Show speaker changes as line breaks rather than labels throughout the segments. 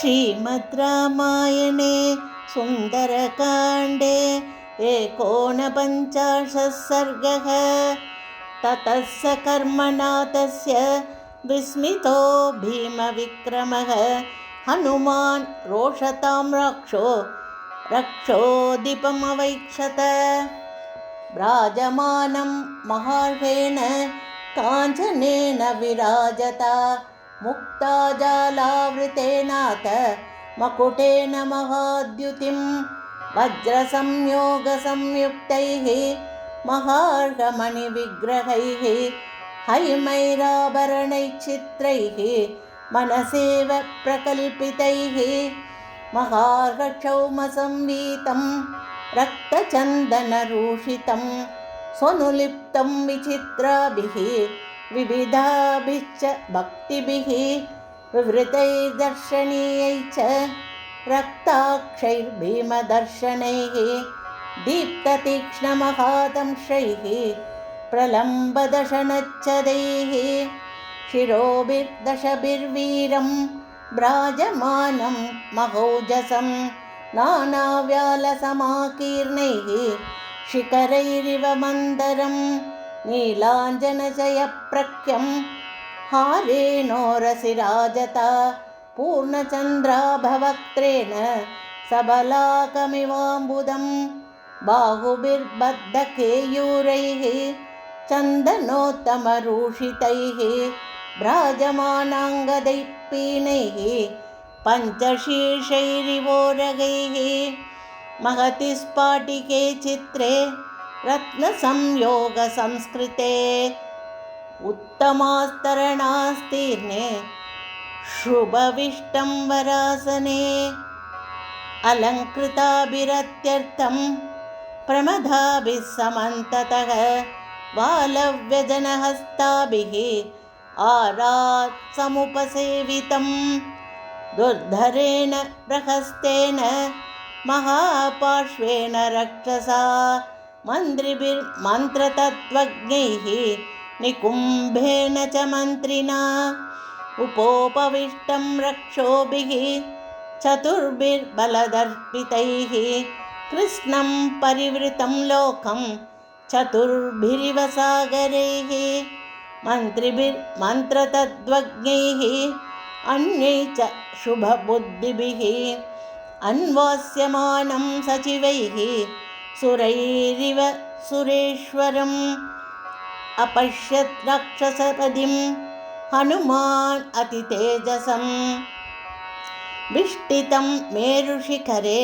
श्रीमद् रामायणे सुन्दरकाण्डे 49 सर्गः। ततः स कर्मणा तस्य विस्मितो भीमविक्रमः हनुमान् रोषतां रक्षोदीपमवैक्षत। व्राजमानं महार्घेण काञ्चनेन विराजता मुक्ताजालावृतेनाथ मकुटेन महाद्युतिं वज्रसंयोगसंयुक्तैः महार्घमणिविग्रहैः हैमैराभरणैश्चित्रैः मनसेव प्रकल्पितैः महार्घक्षौमसंवीतं रक्तचन्दनरूषितं स्वनुलिप्तं विचित्राभिः विविधाभिश्च भक्तिभिः विवृतैर्दर्शनीयैश्च रक्ताक्षैर्भीमदर्शनैः दीप्ततीक्ष्णमहादंशैः प्रलम्बदशनच्छदैः शिरोभिर्दशभिर्वीरं भ्राजमानं महौजसं नानाव्यालसमाकीर्णैः शिखरैरिव मन्दरं नीलाञ्जनजयप्रख्यं हारेणोरसिराजता पूर्णचन्द्राभवक्त्रेण सबलाकमिवाम्बुदं बाहुभिर्बद्धकेयूरैः चन्दनोत्तमरूषितैः भ्राजमानाङ्गदैः पीनैः पञ्चशीर्षैरिवोरगैः महति स्फाटिके चित्रे रत्नसंयोगसंस्कृते उत्तमास्तरणास्तीर्णे शुभविष्टम्बरासने अलङ्कृताभिरत्यर्थं प्रमदाभिः समन्ततः बालव्यजनहस्ताभिः आरात्समुपसेवितं दुर्धरेण प्रहस्तेन महापार्श्वेन रक्षसा मन्त्रिभिर्मन्त्रतत्त्वज्ञैः निकुम्भेन च मन्त्रिणा उपोपविष्टं रक्षोभिः चतुर्भिर्बलदर्पितैः कृष्णं परिवृतं लोकं चतुर्भिरिव सागरैः मन्त्रिभिर्मन्त्रतत्त्वज्ञैः अन्यैः च शुभबुद्धिभिः अन्वास्यमानं सचिवैः सुरैरिव सुरेश्वरम् अपश्यत् राक्षसपदिं हनुमान् अतितेजसं विष्टितं मेरुशिखरे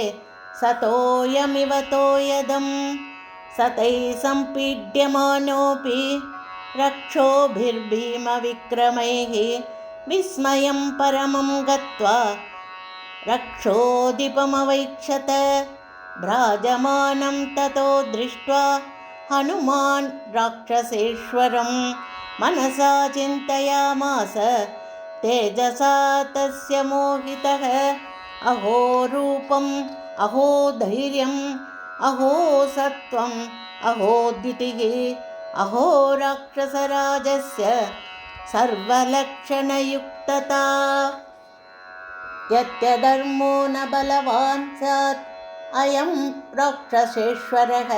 सतोयमिव तोयदं सतैः सम्पीड्यमानोऽपि रक्षोभिर्भीमविक्रमैः विस्मयं परमं गत्वा रक्षोदीपमवैक्षत। भ्राजमानं ततो दृष्ट्वा हनुमान् राक्षसेश्वरं मनसा चिन्तयामास तेजसा तस्य मोहितः अहो रूपम् अहो धैर्यम् अहो सत्त्वम् अहो द्युतिः अहो राक्षसराजस्य सर्वलक्षणयुक्तता। यत्यधर्मो न बलवान् स्यात् अयं राक्षसेश्वरः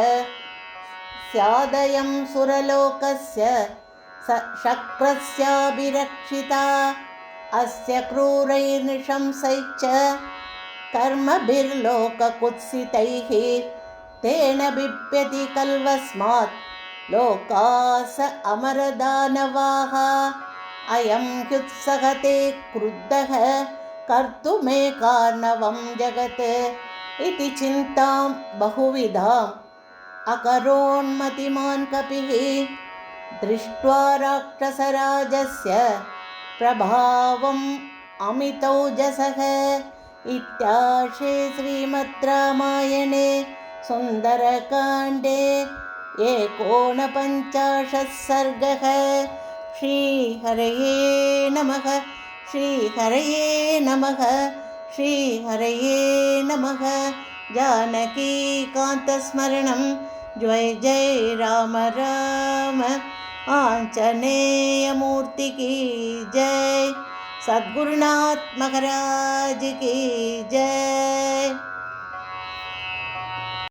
स्यादयं सुरलोकस्य शक्रस्याभिरक्षिता अस्य क्रूरैर्नृशंसैश्च कर्मभिर्लोककुत्सितैः तेन बिभ्यति कल्वस्मात् लोकास अमरदानवाः अयं ह्युत्सहते क्रुद्धः कर्तुमेकार्णवं जगत् इति चिन्तां बहुविधाम् अकरोन्मतिमान् कपिः दृष्ट्वा राक्षसराजस्य प्रभावम् अमितौजसः। इत्यार्षे श्रीमद् रामायणे सुन्दरकाण्डे 49 सर्गः। श्रीहरये नमः श्रीहरये नमः श्रीहरये नमः। जानकीकान्तस्मरणं जय जय राम राम आञ्जनेयमूर्ति की जय। सद्गुरुनाथ महाराज की जय।